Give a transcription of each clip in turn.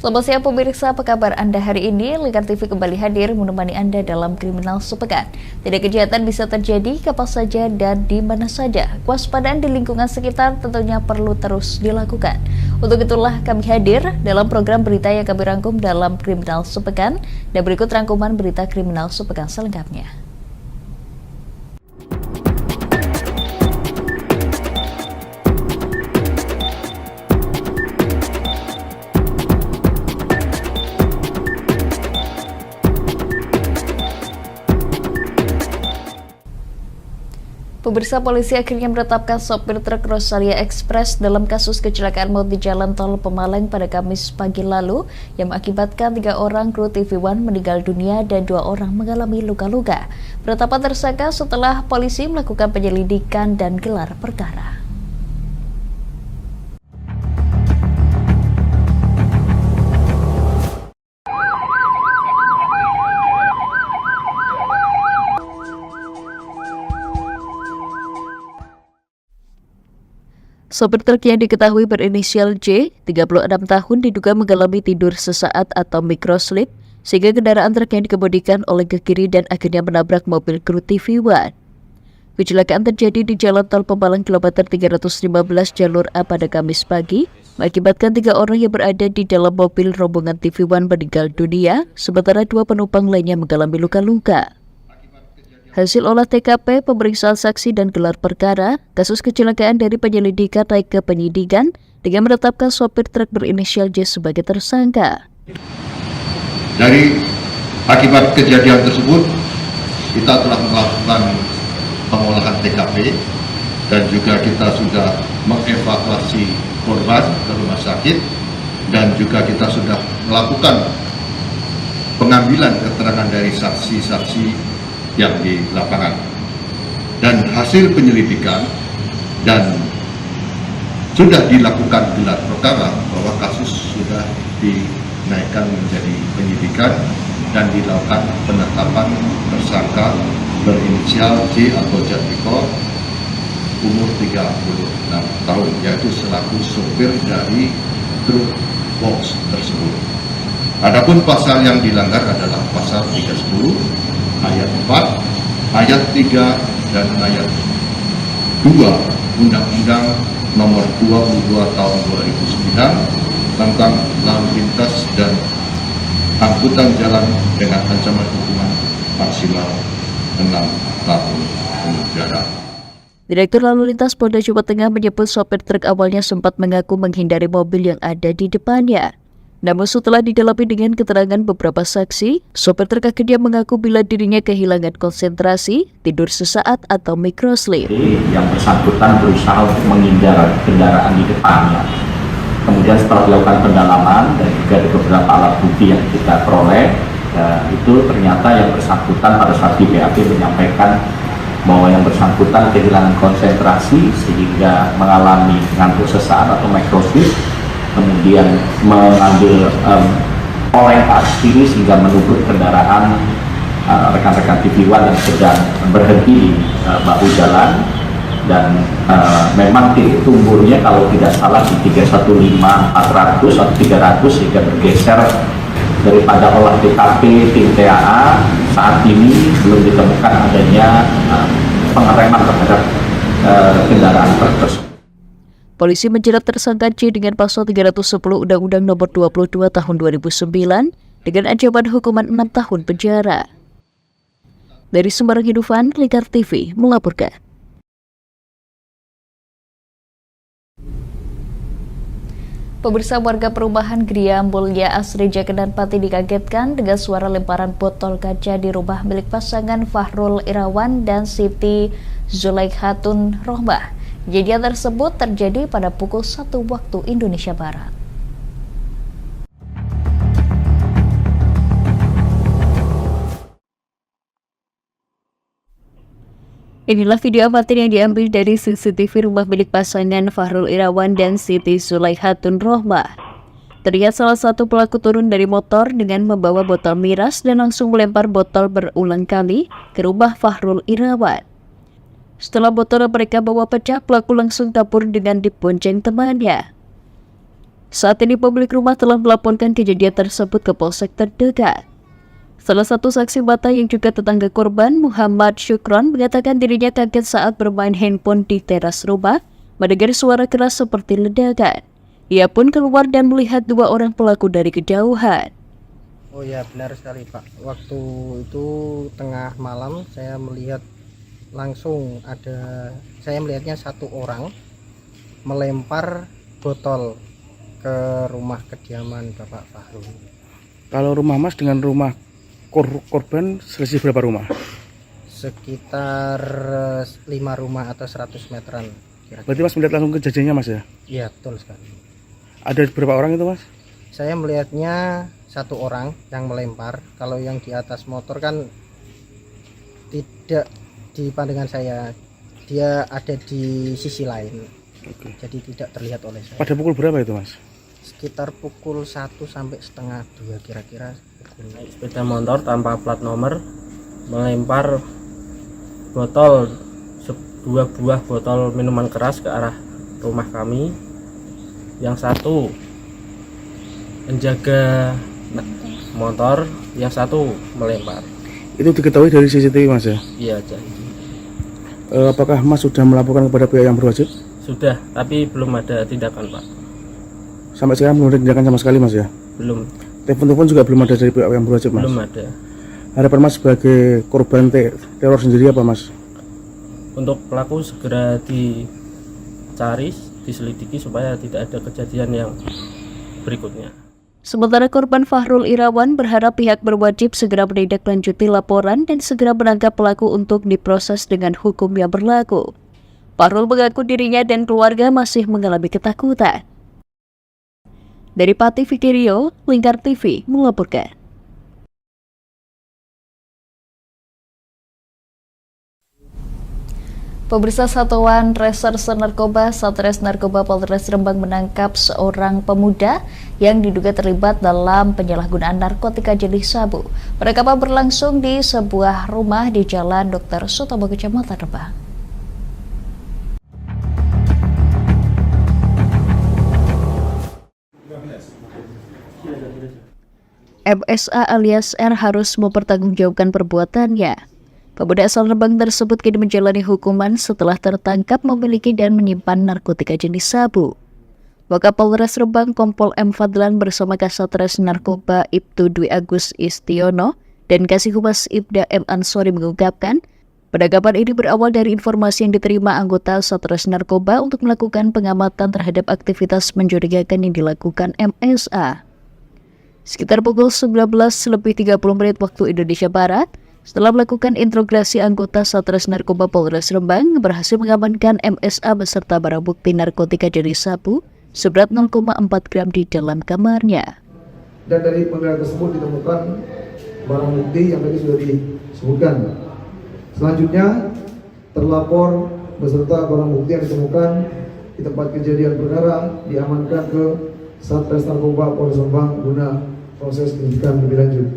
Selamat siang pemirsa, apa kabar Anda hari ini? Lingkar TV kembali hadir menemani Anda dalam Kriminal Sepekan. Tidak kejahatan bisa terjadi kapan saja dan di mana saja. Kewaspadaan di lingkungan sekitar tentunya perlu terus dilakukan. Untuk itulah kami hadir dalam program berita yang kami rangkum dalam Kriminal Sepekan. Dan berikut rangkuman berita Kriminal Sepekan selengkapnya. Pemirsa, polisi akhirnya menetapkan sopir truk Rosalia Express dalam kasus kecelakaan maut di Jalan Tol Pemalang pada Kamis pagi lalu yang mengakibatkan 3 orang kru TV One meninggal dunia dan 2 orang mengalami luka-luka. Penetapan tersangka setelah polisi melakukan penyelidikan dan gelar perkara. Sopir truk yang diketahui berinisial J, 36 tahun, diduga mengalami tidur sesaat atau microsleep, sehingga kendaraan truk yang dikemudikan oleh ke kiri dan akhirnya menabrak mobil kru TV One. Kecelakaan terjadi di Jalan Tol Pemalang kilometer 315 jalur A pada Kamis pagi, mengakibatkan 3 orang yang berada di dalam mobil rombongan TV One meninggal dunia, sementara 2 penumpang lainnya mengalami luka-luka. Hasil olah TKP, pemeriksaan saksi dan gelar perkara, kasus kecelakaan dari penyelidikan naik ke penyidikan dengan menetapkan sopir truk berinisial J sebagai tersangka. Dari akibat kejadian tersebut, kita telah melakukan pengolahan TKP dan juga kita sudah mengevakuasi korban ke rumah sakit dan juga kita sudah melakukan pengambilan keterangan dari saksi-saksi yang di lapangan, dan hasil penyelidikan dan sudah dilakukan gelar perkara bahwa kasus sudah dinaikkan menjadi penyidikan dan dilakukan penetapan tersangka berinisial J atau Jatiko, umur 36 tahun, yaitu selaku sopir dari truk box tersebut. Adapun pasal yang dilanggar adalah pasal 310 ayat 4, ayat 3, dan ayat 2 Undang-Undang Nomor 22 Tahun 2009 tentang lalu lintas dan angkutan jalan dengan ancaman hukuman maksimal 6 tahun penjara. Direktur Lalu Lintas Polda Jawa Tengah menyebut sopir truk awalnya sempat mengaku menghindari mobil yang ada di depannya. Namun setelah didalami dengan keterangan beberapa saksi, sopir truk akhirnya mengaku bila dirinya kehilangan konsentrasi, tidur sesaat atau microsleep. Yang bersangkutan berusaha untuk menghindar kendaraan di depannya. Kemudian setelah dilakukan pendalaman dan juga ada beberapa alat bukti yang kita peroleh, itu ternyata yang bersangkutan pada saat di BAP menyampaikan bahwa yang bersangkutan kehilangan konsentrasi sehingga mengalami ngantuk sesaat atau microsleep, kemudian mengambil oleng ke arah kiri sehingga menubuk kendaraan rekan-rekan TV One yang sedang berhenti di bahu jalan, dan memang titik tumbuhnya kalau tidak salah di 315 400 atau 300 sehingga bergeser. Daripada olah TKP tim TAA saat ini belum ditemukan adanya pengereman terhadap kendaraan truk tersebut. Polisi menjerat tersangka J dengan pasal 310 Undang-Undang Nomor 22 Tahun 2009 dengan ancaman hukuman 6 tahun penjara. Dari Semarang Hidufan, Lingkar TV melaporkan. Pemirsa, warga perumahan Gria Mulya Asri Jakedan Pati dikagetkan dengan suara lemparan botol kaca di rumah milik pasangan Fahrul Irawan dan Siti Zulaikhatun Rohmah. Kejadian tersebut terjadi pada pukul 1 waktu Indonesia Barat. Inilah video amatir yang diambil dari CCTV rumah milik pasangan Fahrul Irawan dan Siti Zulaikhatun Rohmah. Terlihat salah satu pelaku turun dari motor dengan membawa botol miras dan langsung melempar botol berulang kali ke rumah Fahrul Irawan. Setelah botol mereka bawa pecah, pelaku langsung kabur dengan dibonceng temannya. Saat ini pemilik rumah telah melaporkan kejadian tersebut ke polsek terdekat. Salah satu saksi mata yang juga tetangga korban, Muhammad Syukron, mengatakan dirinya kaget saat bermain handphone di teras rumah, mendengar suara keras seperti ledakan. Ia pun keluar dan melihat dua orang pelaku dari kejauhan. Oh ya, benar sekali Pak. Waktu itu tengah malam saya melihat langsung saya melihatnya satu orang melempar botol ke rumah kediaman Bapak Fahrul. Kalau rumah Mas dengan rumah korban selisih berapa rumah? Sekitar 5 rumah atau 100 meteran kira-kira. Berarti Mas melihat langsung kejadiannya Mas ya? Iya, betul sekali. Ada berapa orang itu Mas? Saya melihatnya satu orang yang melempar. Kalau yang di atas motor kan tidak di pandangan saya, dia ada di sisi lain. Oke. Jadi tidak terlihat oleh saya. Pada pukul berapa itu Mas? Sekitar pukul 1 sampai setengah 2 kira-kira. Naik sepeda motor tanpa plat nomor melempar botol, dua buah botol minuman keras ke arah rumah kami. Yang satu menjaga motor, yang satu melempar. Itu diketahui dari CCTV Mas ya? Iya aja. Apakah Mas sudah melaporkan kepada pihak yang berwajib? Sudah, tapi belum ada tindakan Pak. Sampai sekarang belum ada tindakan sama sekali Mas ya? Belum Telepon-telepon juga belum ada dari pihak yang berwajib Mas? belum ada. Harapan Mas sebagai korban teror sendiri apa Mas? Untuk pelaku segera dicari, diselidiki supaya tidak ada kejadian yang berikutnya. Sementara korban Fahrul Irawan berharap pihak berwajib segera menindaklanjuti laporan dan segera menangkap pelaku untuk diproses dengan hukum yang berlaku. Fahrul mengaku dirinya dan keluarga masih mengalami ketakutan. Dari Pati Fikirio, Lingkar TV melaporkan. Pemirsa, Satuan Reserse Narkoba Satres Narkoba Polres Rembang menangkap seorang pemuda yang diduga terlibat dalam penyalahgunaan narkotika jenis sabu. Penangkapan berlangsung di sebuah rumah di Jalan Dr. Sutomo, Kecamatan Rembang. MSA alias R harus mempertanggungjawabkan perbuatannya. Pemuda asal Rembang tersebut kini menjalani hukuman setelah tertangkap memiliki dan menyimpan narkotika jenis sabu. Wakapolres Rembang Kompol M. Fadlan bersama Kasatres Narkoba Ibtu Dwi Agus Istiono dan Kasih Humas Ibda M. Ansori mengungkapkan, penangkapan ini berawal dari informasi yang diterima anggota Satres Narkoba untuk melakukan pengamatan terhadap aktivitas mencurigakan yang dilakukan MSA. Sekitar pukul 19:30 waktu Indonesia Barat, setelah melakukan interogasi anggota Satres Narkoba Polres Rembang berhasil mengamankan MSA beserta barang bukti narkotika jenis sabu seberat 0,4 gram di dalam kamarnya. Dan dari penggeledahan tersebut ditemukan barang bukti yang tadi sudah disebutkan. Selanjutnya, terlapor beserta barang bukti yang ditemukan di tempat kejadian perkara diamankan ke Satres Narkoba Polres Rembang guna proses penyidikan lebih lanjut.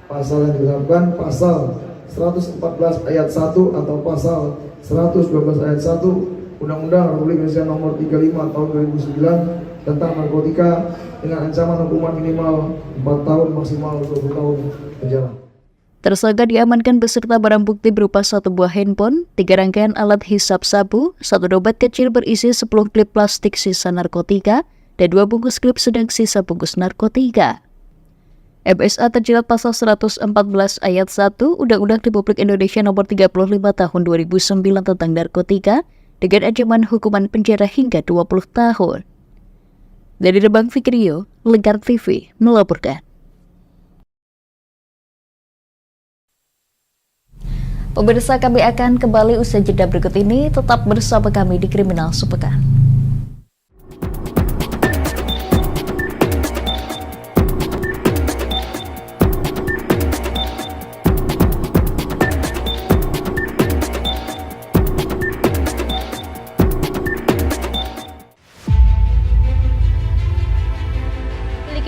Pasal yang diterapkan pasal 114 ayat 1 atau pasal 112 ayat 1 Undang-Undang Republik Indonesia Nomor 35 Tahun 2009 tentang narkotika dengan ancaman hukuman minimal 4 tahun maksimal 20 tahun penjara. Tersangka diamankan beserta barang bukti berupa 1 buah handphone, 3 rangkaian alat hisap sabu, 1 dompet kecil berisi 10 klip plastik sisa narkotika, dan 2 bungkus klip sedang sisa bungkus narkotika. MSA terjerat pasal 114 ayat 1 Undang-Undang Republik Indonesia Nomor 35 Tahun 2009 tentang narkotika dengan ancaman hukuman penjara hingga 20 tahun. Dari Rembang, Fikrio, Lingkar TV melaporkan. Pemirsa, kami akan kembali usai jeda berikut ini. Tetap bersama kami di Kriminal Sepekan.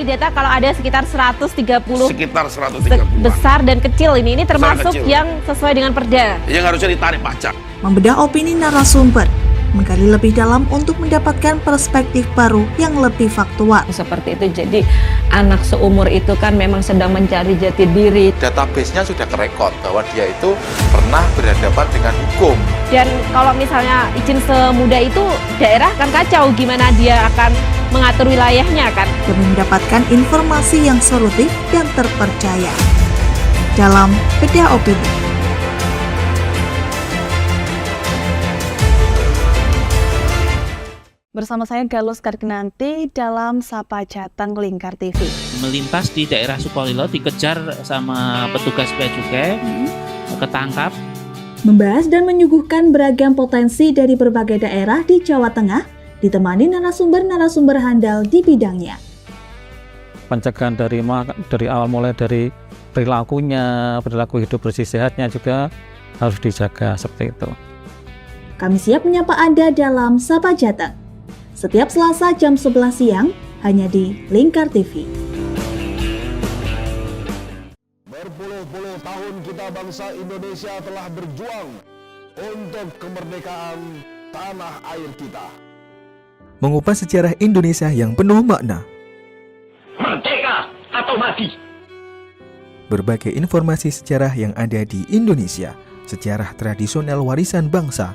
Data kalau ada sekitar 130 besar dan kecil ini termasuk kecil. yang sesuai dengan perda yang harusnya ditarik pajak. Membedah opini narasumber, menggali lebih dalam untuk mendapatkan perspektif baru yang lebih faktual. Seperti itu, jadi anak seumur itu kan memang sedang mencari jati diri. Database-nya sudah kerekod bahwa dia itu pernah berhadapan dengan hukum. Dan kalau misalnya izin semudah itu, daerah kan kacau gimana dia akan mengatur wilayahnya kan. Demi mendapatkan informasi yang solutif dan terpercaya. Dalam Bedah Opini. Bersama saya Galus Karkinanti dalam Sapa Jateng Lingkar TV. Melintas di daerah Sukolilo dikejar sama petugas bea cukai, ketangkap. Membahas dan menyuguhkan beragam potensi dari berbagai daerah di Jawa Tengah, ditemani narasumber-narasumber handal di bidangnya. Pencegahan dari awal mulai dari perilaku hidup bersih sehatnya juga harus dijaga seperti itu. Kami siap menyapa Anda dalam Sapa Jateng. Setiap Selasa jam 11 siang, hanya di Lingkar TV. Berpuluh-puluh tahun kita bangsa Indonesia telah berjuang untuk kemerdekaan tanah air kita. Mengupas sejarah Indonesia yang penuh makna. Merdeka atau mati. Berbagai informasi sejarah yang ada di Indonesia, sejarah tradisional warisan bangsa,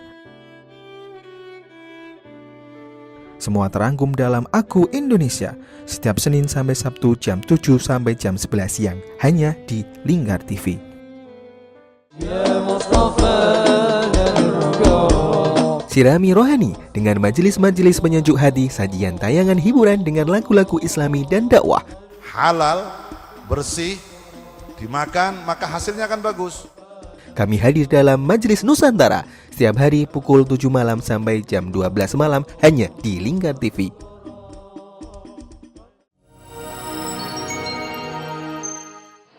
semua terangkum dalam Aku Indonesia, setiap Senin sampai Sabtu jam 7 sampai jam 11 siang, hanya di Lingkar TV. Sirami rohani dengan majelis-majelis penyejuk hati, sajian tayangan hiburan dengan lagu-lagu Islami dan dakwah. Halal, bersih, dimakan maka hasilnya akan bagus. Kami hadir dalam Majelis Nusantara setiap hari pukul 7 malam sampai jam 12 malam hanya di Lingkar TV.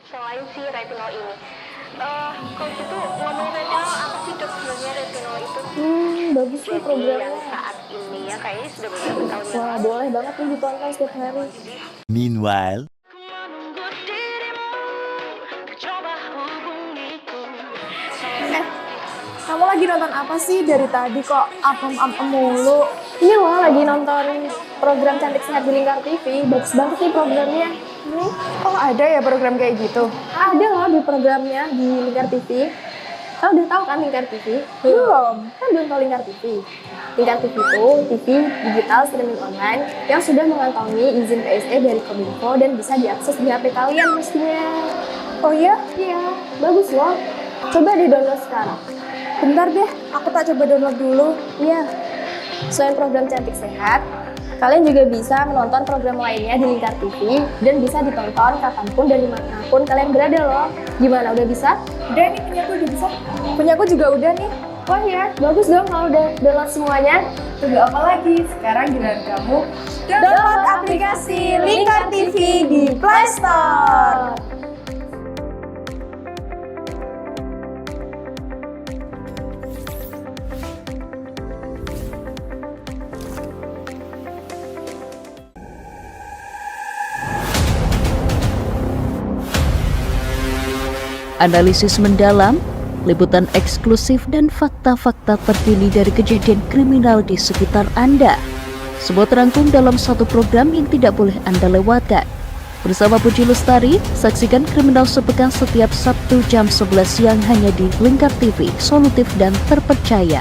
Selain si retinol ini, coach itu ngomongin retinol apa sih dok sebenarnya retinol itu? Bagus sih programnya. Yang saat ini ya kayaknya sudah beberapa tahun yang Wah, boleh banget nih ditonton setiap hari. Meanwhile, Kamu lagi nonton apa sih dari tadi kok apem-apem mulu? Ini loh lagi nonton program Cantik Sehat di Lingkar TV. Bagus banget nih programnya. Oh ada ya program kayak gitu? Ada loh di programnya di Lingkar TV. Kau udah tahu kan Lingkar TV? Belum. Kan belum tahu Lingkar TV. Lingkar TV itu TV digital streaming online yang sudah mengantongi izin PSE dari Kominfo dan bisa diakses di HP kalian mestinya. Oh iya? Iya, bagus loh. Coba di-download sekarang. Bentar deh, aku tak coba download dulu. Iya. Selain program Cantik Sehat, kalian juga bisa menonton program lainnya di Lingkar TV dan bisa ditonton kapanpun dan dimanapun kalian berada loh. Gimana, udah bisa? Udah nih, punyaku udah bisa. Punyaku juga udah nih. Wah ya, bagus dong kalau udah download semuanya. Tunggu apa lagi? Sekarang giliran kamu download aplikasi Lingkar TV di Play Store. Analisis mendalam, liputan eksklusif dan fakta-fakta terkini dari kejadian kriminal di sekitar Anda. Semua terangkum dalam satu program yang tidak boleh Anda lewatkan. Bersama Puji Lestari, saksikan Kriminal Sepekan setiap Sabtu jam 11 siang hanya di Lingkar TV, solutif dan terpercaya.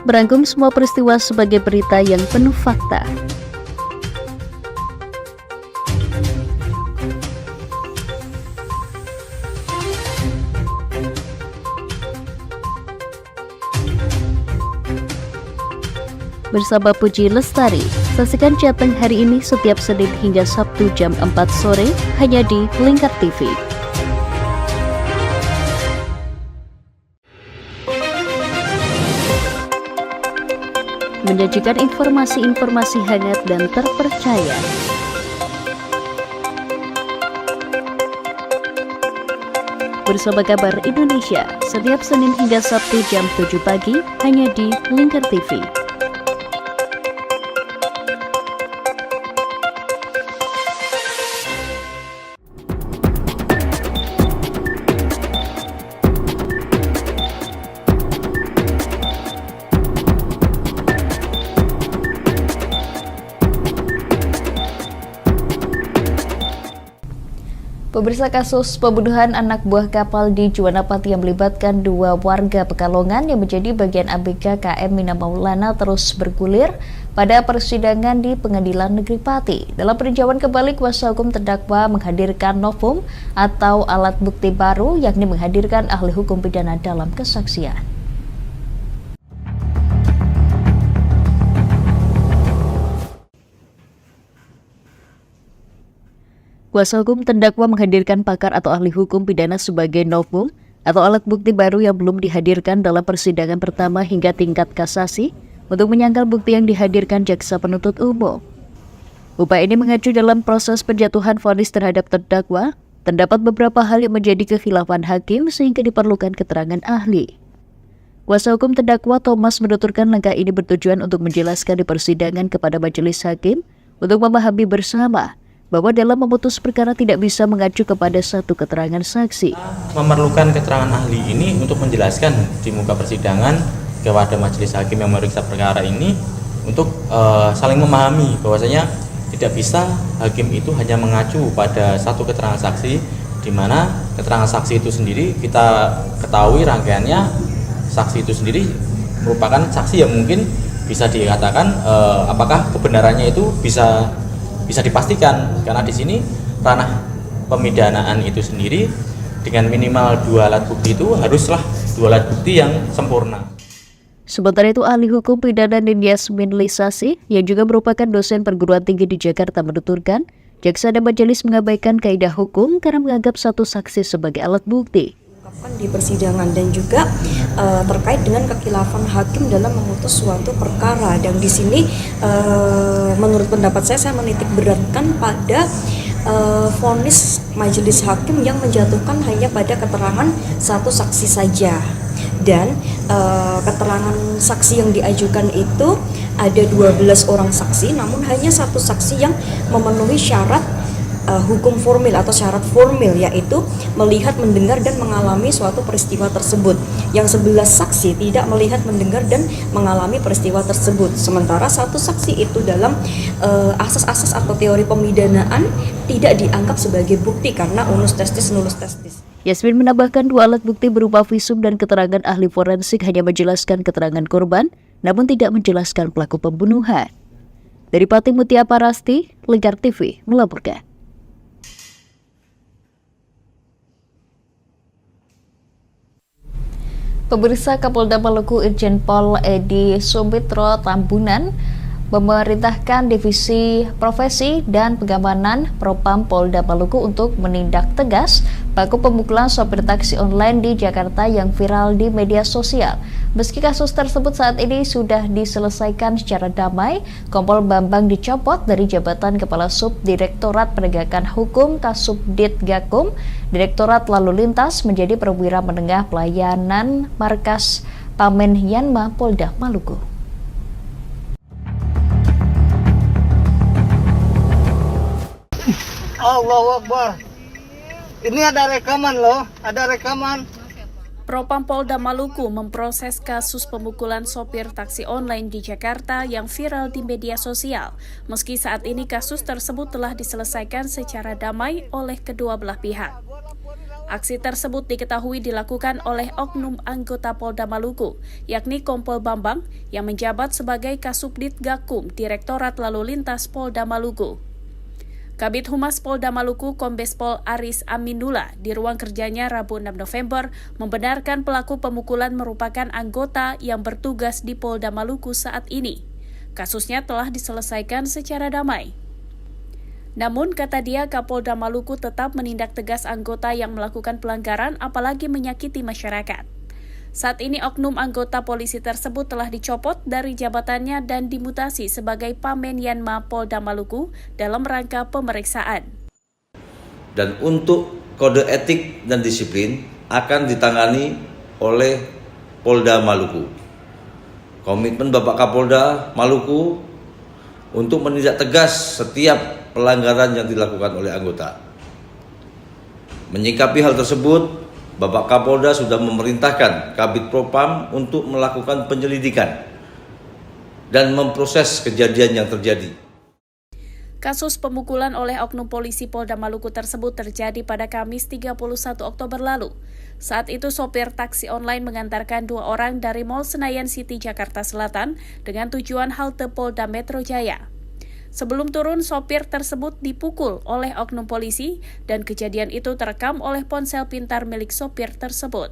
Merangkum semua peristiwa sebagai berita yang penuh fakta. Bersama Puji Lestari, saksikan Jateng hari ini setiap Senin hingga Sabtu jam 4 sore hanya di Lingkar TV. Menyajikan informasi-informasi hangat dan terpercaya. Bersama Kabar Indonesia, setiap Senin hingga Sabtu jam 7 pagi, hanya di Lingkar TV. Pemirsa, kasus pembunuhan anak buah kapal di Juwanapati yang melibatkan 2 warga Pekalongan yang menjadi bagian ABK KM Mina Maulana terus bergulir pada persidangan di Pengadilan Negeri Pati. Dalam peninjauan kembali, kuasa hukum terdakwa menghadirkan novum atau alat bukti baru, yakni menghadirkan ahli hukum pidana dalam kesaksian. Kuasa hukum terdakwa menghadirkan pakar atau ahli hukum pidana sebagai novum atau alat bukti baru yang belum dihadirkan dalam persidangan pertama hingga tingkat kasasi untuk menyangkal bukti yang dihadirkan jaksa penuntut umum. Upaya ini mengacu dalam proses penjatuhan vonis terhadap terdakwa, terdapat beberapa hal yang menjadi kekhilafan hakim sehingga diperlukan keterangan ahli. Kuasa hukum terdakwa Thomas menuturkan langkah ini bertujuan untuk menjelaskan di persidangan kepada majelis hakim untuk memahami bersama bahwa dalam memutus perkara tidak bisa mengacu kepada satu keterangan saksi. Memerlukan keterangan ahli ini untuk menjelaskan di muka persidangan kepada majelis hakim yang memeriksa perkara ini untuk saling memahami bahwasanya tidak bisa hakim itu hanya mengacu pada satu keterangan saksi, di mana keterangan saksi itu sendiri kita ketahui rangkaiannya saksi itu sendiri merupakan saksi yang mungkin bisa dikatakan apakah kebenarannya itu bisa dipastikan, karena di sini ranah pemidanaan itu sendiri dengan minimal 2 alat bukti itu haruslah 2 alat bukti yang sempurna. Sementara itu, ahli hukum pidana Yasmin Lisasi yang juga merupakan dosen perguruan tinggi di Jakarta menuturkan, jaksa dan majelis mengabaikan kaidah hukum karena menganggap satu saksi sebagai alat bukti. Di persidangan dan juga terkait dengan kekhilafan hakim dalam memutus suatu perkara, dan di sini menurut pendapat saya menitik beratkan pada vonis majelis hakim yang menjatuhkan hanya pada keterangan satu saksi saja, dan keterangan saksi yang diajukan itu ada 12 orang saksi, namun hanya satu saksi yang memenuhi syarat hukum formil atau syarat formil, yaitu melihat, mendengar, dan mengalami suatu peristiwa tersebut. Yang 11 saksi tidak melihat, mendengar, dan mengalami peristiwa tersebut. Sementara satu saksi itu dalam asas-asas atau teori pemidanaan tidak dianggap sebagai bukti karena unus testis nullus testis. Yasmin menambahkan 2 alat bukti berupa visum dan keterangan ahli forensik hanya menjelaskan keterangan korban, namun tidak menjelaskan pelaku pembunuhan. Dari Pati Mutia Parasti, Lingkar TV melaporkan. Pemirsa, Kapolda Maluku Irjen Pol Edi Sumitro Tambunan memerintahkan Divisi Profesi dan Pengamanan Propam Polda Maluku untuk menindak tegas pelaku pemukulan sopir taksi online di Jakarta yang viral di media sosial. Meski kasus tersebut saat ini sudah diselesaikan secara damai, Kompol Bambang dicopot dari jabatan Kepala Subdirektorat Penegakan Hukum Kasubdit Gakum, Direktorat Lalu Lintas menjadi perwira menengah pelayanan Markas Pamen Yanma Polda Maluku. Allahu Akbar. Ini ada rekaman loh, ada rekaman. Propam Polda Maluku memproses kasus pemukulan sopir taksi online di Jakarta yang viral di media sosial. Meski saat ini kasus tersebut telah diselesaikan secara damai oleh kedua belah pihak. Aksi tersebut diketahui dilakukan oleh oknum anggota Polda Maluku, yakni Kompol Bambang yang menjabat sebagai Kasubdit Gakum, Direktorat Lalu Lintas Polda Maluku. Kabid Humas Polda Maluku Kombes Pol Aris Aminullah di ruang kerjanya Rabu 6 November membenarkan pelaku pemukulan merupakan anggota yang bertugas di Polda Maluku saat ini. Kasusnya telah diselesaikan secara damai. Namun, kata dia, Kapolda Maluku tetap menindak tegas anggota yang melakukan pelanggaran apalagi menyakiti masyarakat. Saat ini oknum anggota polisi tersebut telah dicopot dari jabatannya dan dimutasi sebagai Pamen Yanma Polda Maluku dalam rangka pemeriksaan. Dan untuk kode etik dan disiplin akan ditangani oleh Polda Maluku. Komitmen Bapak Kapolda Maluku untuk menindak tegas setiap pelanggaran yang dilakukan oleh anggota. Menyikapi hal tersebut, Bapak Kapolda sudah memerintahkan Kabid Propam untuk melakukan penyelidikan dan memproses kejadian yang terjadi. Kasus pemukulan oleh oknum polisi Polda Maluku tersebut terjadi pada Kamis 31 Oktober lalu. Saat itu sopir taksi online mengantarkan 2 orang dari Mall Senayan City, Jakarta Selatan dengan tujuan halte Polda Metro Jaya. Sebelum turun, sopir tersebut dipukul oleh oknum polisi dan kejadian itu terekam oleh ponsel pintar milik sopir tersebut.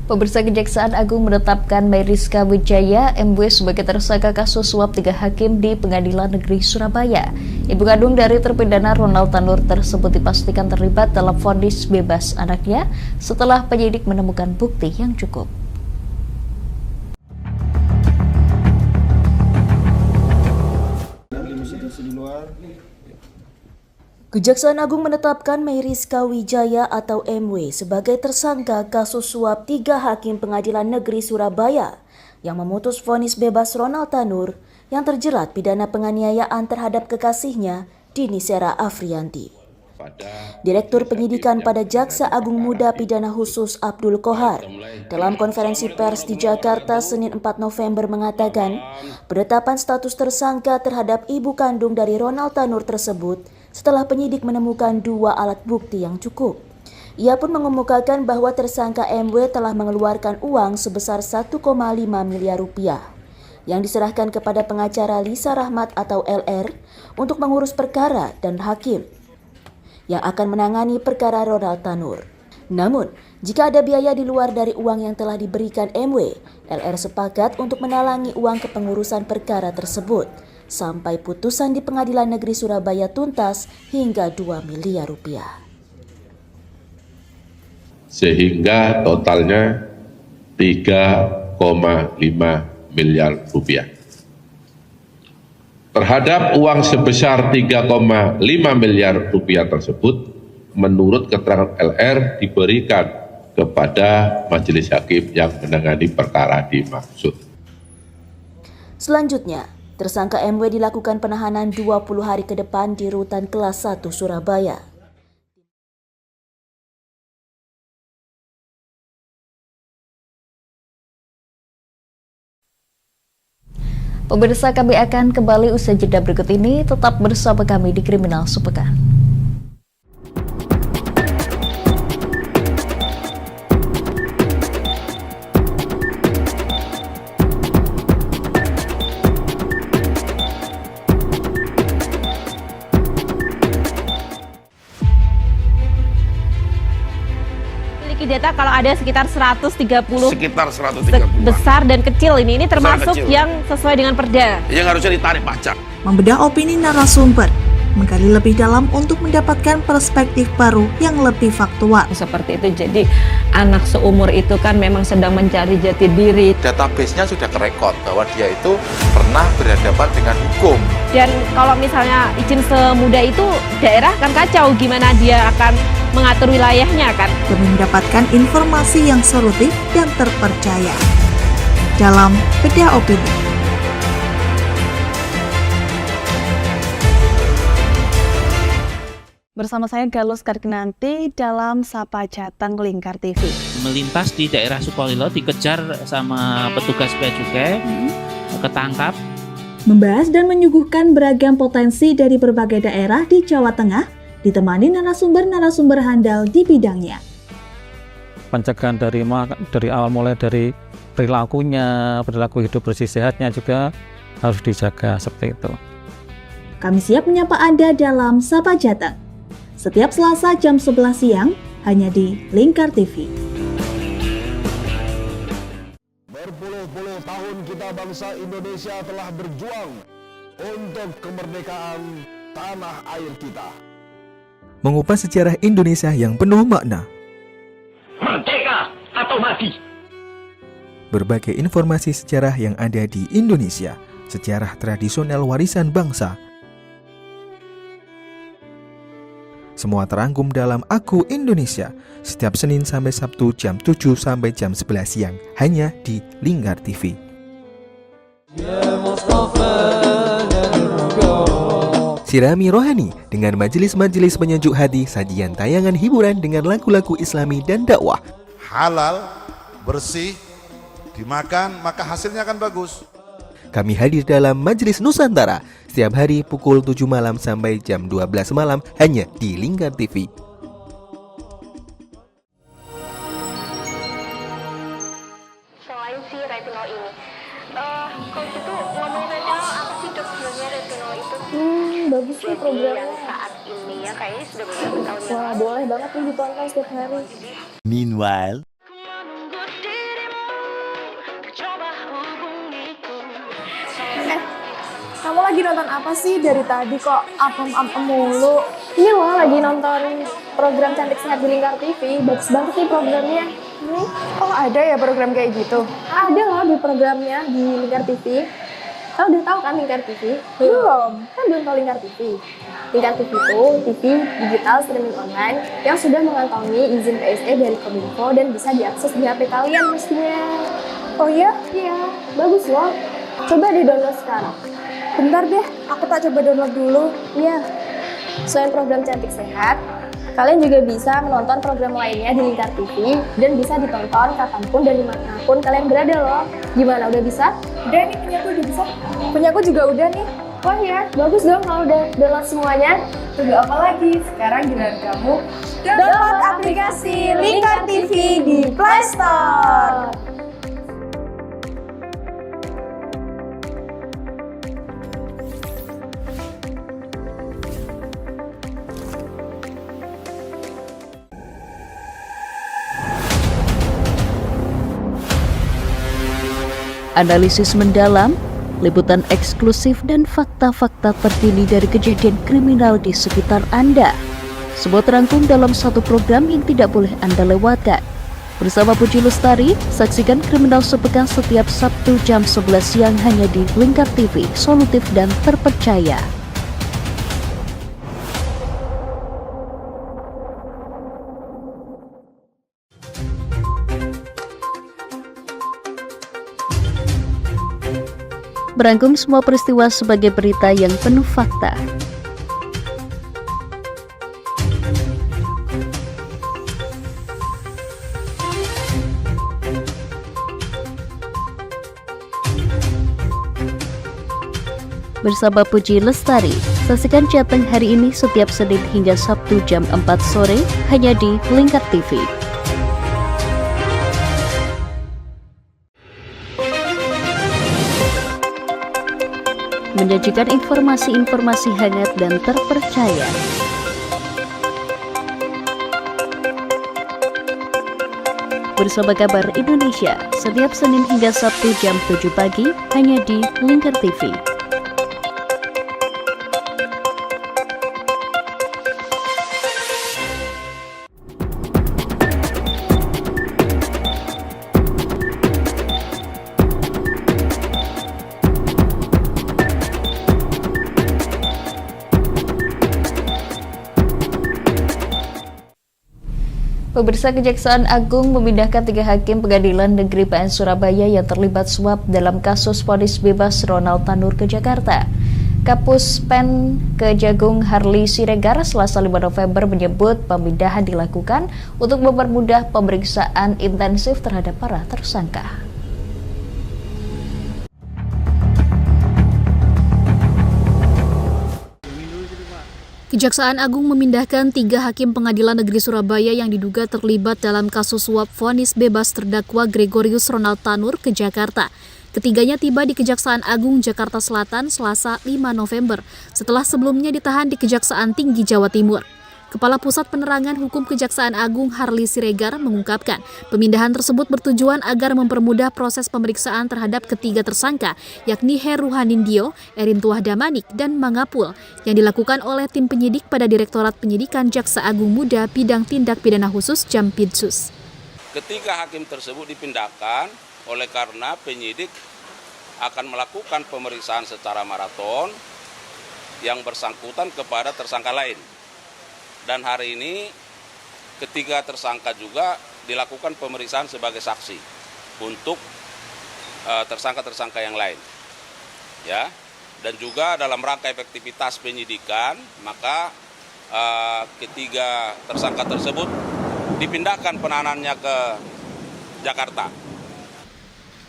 Pemirsa, Kejaksaan Agung menetapkan Mayriska Wijaya MW sebagai tersangka kasus suap 3 hakim di Pengadilan Negeri Surabaya. Ibu kandung dari terpidana Ronald Tanur tersebut dipastikan terlibat dalam vonis bebas anaknya setelah penyidik menemukan bukti yang cukup. Kejaksaan Agung menetapkan Mayriska Wijaya atau MW sebagai tersangka kasus suap 3 hakim Pengadilan Negeri Surabaya yang memutus vonis bebas Ronald Tanur yang terjerat pidana penganiayaan terhadap kekasihnya Dini Sera Afrianti. Direktur Penyidikan pada Jaksa Agung Muda Pidana Khusus Abdul Kohar dalam konferensi pers di Jakarta Senin 4 November mengatakan penetapan status tersangka terhadap ibu kandung dari Ronald Tanur tersebut setelah penyidik menemukan 2 alat bukti yang cukup. Ia pun mengemukakan bahwa tersangka MW telah mengeluarkan uang sebesar 1,5 miliar rupiah yang diserahkan kepada pengacara Lisa Rahmat atau LR untuk mengurus perkara dan hakim yang akan menangani perkara Ronald Tanur. Namun, jika ada biaya di luar dari uang yang telah diberikan MW, LR sepakat untuk menalangi uang kepengurusan perkara tersebut sampai putusan di Pengadilan Negeri Surabaya tuntas hingga 2 miliar rupiah. Sehingga totalnya 3,5 miliar rupiah. Terhadap uang sebesar 3,5 miliar rupiah tersebut, menurut keterangan LR diberikan kepada majelis hakim yang menangani perkara dimaksud. Selanjutnya, tersangka MW dilakukan penahanan 20 hari ke depan di Rutan Kelas 1 Surabaya. Pemirsa, kami akan kembali usai jeda berikut ini. Tetap bersama kami di Kriminal Sepekan. Data kalau ada sekitar 130 besar dan kecil ini termasuk kecil. yang sesuai dengan perda yang harusnya ditarik pajak. Membedah opini narasumber, menggali lebih dalam untuk mendapatkan perspektif baru yang lebih faktual. Seperti itu, jadi anak seumur itu kan memang sedang mencari jati diri. Database-nya sudah kerekod bahwa dia itu pernah berhadapan dengan hukum. Dan kalau misalnya izin semudah itu, daerah kan kacau gimana dia akan mengatur wilayahnya kan. Demi mendapatkan informasi yang solutif dan terpercaya. Dalam Bedah Opini. Bersama saya Galus Kargnanti dalam Sapa Jateng Lingkar TV. Melintas di daerah Sukolilo dikejar sama petugas bea cukai, ketangkap. Membahas dan menyuguhkan beragam potensi dari berbagai daerah di Jawa Tengah, ditemani narasumber-narasumber handal di bidangnya. Pencegahan dari awal mulai dari perilakunya, perilaku hidup bersih sehatnya juga harus dijaga seperti itu. Kami siap menyapa Anda dalam Sapa Jateng. Setiap Selasa jam 11 siang, hanya di Lingkar TV. Berpuluh-puluh tahun kita bangsa Indonesia telah berjuang untuk kemerdekaan tanah air kita. Mengupas sejarah Indonesia yang penuh makna. Merdeka atau mati. Berbagai informasi sejarah yang ada di Indonesia, sejarah tradisional warisan bangsa. Semua terangkum dalam Aku Indonesia, setiap Senin sampai Sabtu jam 7 sampai jam 11 siang, hanya di Lingkar TV. Sirami rohani dengan majelis-majelis penyejuk hati, sajian tayangan hiburan dengan lagu-lagu Islami dan dakwah. Halal, bersih, dimakan maka hasilnya akan bagus. kami hadir dalam Majelis Nusantara setiap hari pukul 7 malam sampai jam 12 malam hanya di Lingkar TV. Selain si retinol ini, kalau gitu ngomongin retinol, apa sih dok sebenarnya retinol itu? Bagus sih programnya. Yang saat ini ya kayaknya sudah beberapa tahun yang lalu. Wah, boleh banget nih ditonton setiap hari. Meanwhile, Kamu lagi nonton apa sih dari tadi kok apem-apem mulu? Ini loh lagi nonton program Cantik Sehat di Lingkar TV. Bagus banget nih programnya. Oh ada ya program kayak gitu? Ada loh di programnya di Lingkar TV. Kamu udah tahu kan Lingkar TV? Belum. Kan belum tahu Lingkar TV. Lingkar TV itu TV digital streaming online yang sudah mengantongi izin PSE dari Kominfo dan bisa diakses di HP kalian mestinya. Oh iya? Iya, bagus loh. Coba di-download sekarang. Bentar deh, aku tak coba download dulu. Iya. Selain program Cantik Sehat, kalian juga bisa menonton program lainnya di Lingkar TV dan bisa ditonton kapanpun dan dimanapun kalian berada loh. Gimana, udah bisa? Udah nih, punyaku udah bisa. Punyaku juga udah nih. Wah ya, bagus dong kalau udah download semuanya. Tunggu apa lagi? Sekarang giliran kamu download aplikasi Lingkar TV di Play Store. Analisis mendalam, liputan eksklusif dan fakta-fakta terkini dari kejadian kriminal di sekitar Anda. Semua terangkum dalam satu program yang tidak boleh Anda lewatkan. Bersama Puji Lestari, saksikan Kriminal Sepekan setiap Sabtu jam 11 siang hanya di Lingkar TV, solutif dan terpercaya. Merangkum semua peristiwa sebagai berita yang penuh fakta. Bersama Puji Lestari, saksikan Jateng hari ini setiap Senin hingga Sabtu jam 4 sore hanya di Lingkar TV. Menyajikan informasi-informasi hangat dan terpercaya. Bersama Kabar Indonesia, setiap Senin hingga Sabtu jam 7 pagi, hanya di Lingkar TV. Pemirsa, Kejaksaan Agung memindahkan 3 hakim Pengadilan Negeri PN Surabaya yang terlibat suap dalam kasus vonis bebas Ronald Tanur ke Jakarta. Kapus Pen Kejagung Harli Siregar Selasa 5 November menyebut pemindahan dilakukan untuk mempermudah pemeriksaan intensif terhadap para tersangka. Kejaksaan Agung memindahkan 3 hakim Pengadilan Negeri Surabaya yang diduga terlibat dalam kasus suap vonis bebas terdakwa Gregorius Ronald Tanur ke Jakarta. Ketiganya tiba di Kejaksaan Agung Jakarta Selatan Selasa 5 November setelah sebelumnya ditahan di Kejaksaan Tinggi Jawa Timur. Kepala Pusat Penerangan Hukum Kejaksaan Agung Harli Siregar mengungkapkan pemindahan tersebut bertujuan agar mempermudah proses pemeriksaan terhadap ketiga tersangka yakni Heru Hanindyo, Erintuah Damanik, dan Mangapul yang dilakukan oleh tim penyidik pada Direktorat Penyidikan Jaksa Agung Muda Bidang Tindak Pidana Khusus Jampidsus. Ketiga hakim tersebut dipindahkan oleh karena penyidik akan melakukan pemeriksaan secara maraton yang bersangkutan kepada tersangka lain. Dan hari ini ketiga tersangka juga dilakukan pemeriksaan sebagai saksi untuk tersangka-tersangka yang lain. Ya. Dan juga dalam rangka efektivitas penyidikan, maka ketiga tersangka tersebut dipindahkan penahanannya ke Jakarta.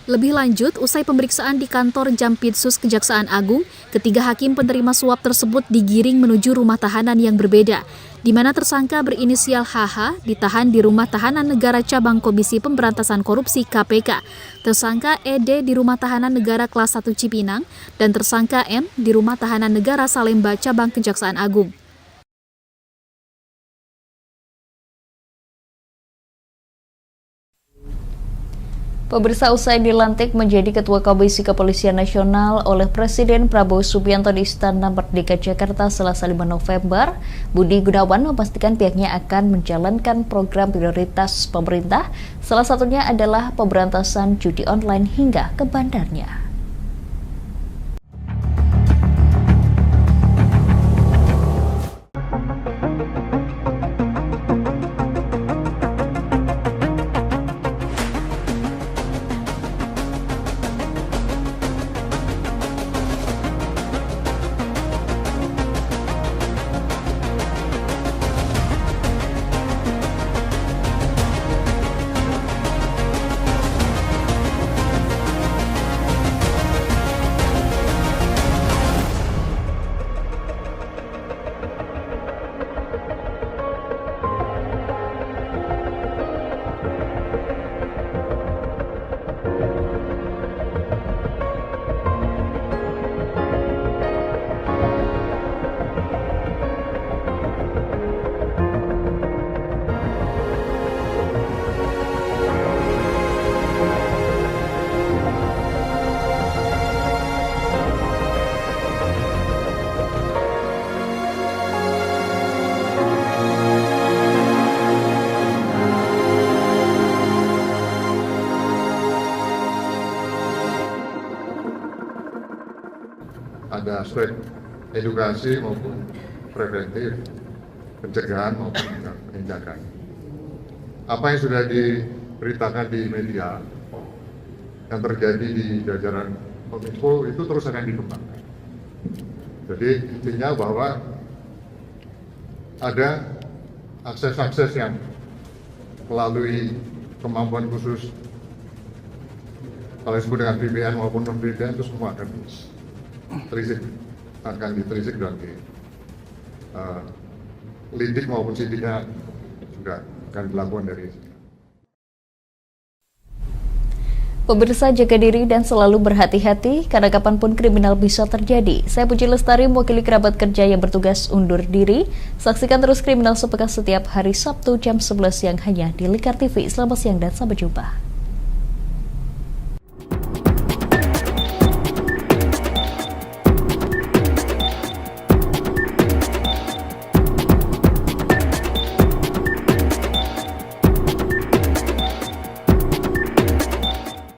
Lebih lanjut, usai pemeriksaan di kantor Jampitsus Kejaksaan Agung, ketiga hakim penerima suap tersebut digiring menuju rumah tahanan yang berbeda, di mana tersangka berinisial HH ditahan di Rumah Tahanan Negara Cabang Komisi Pemberantasan Korupsi KPK, tersangka ED di Rumah Tahanan Negara Kelas 1 Cipinang, dan tersangka M di Rumah Tahanan Negara Salemba Cabang Kejaksaan Agung. Pemirsa, usai dilantik menjadi Ketua Komisi Kepolisian Nasional oleh Presiden Prabowo Subianto di Istana Merdeka Jakarta Selasa 5 November, Budi Gunawan memastikan pihaknya akan menjalankan program prioritas pemerintah, salah satunya adalah pemberantasan judi online hingga ke bandarnya. Ada aspek edukasi maupun preventif, pencegahan maupun penindakan. Apa yang sudah diberitakan di media yang terjadi di jajaran Kominfo itu terus akan dikembangkan. Jadi intinya bahwa ada akses-akses yang melalui kemampuan khusus, kalau disebut dengan VPN maupun non-VPN itu semua akan ditelisik dan lidik maupun sidiknya juga akan dilakukan dari sini. Pemirsa, jaga diri dan selalu berhati-hati karena kapanpun kriminal bisa terjadi. Saya Puji Lestari, mewakili kerabat kerja yang bertugas undur diri. Saksikan terus Kriminal Sepekan setiap hari Sabtu jam 11 siang hanya di Lingkar TV. Selamat siang dan sampai jumpa.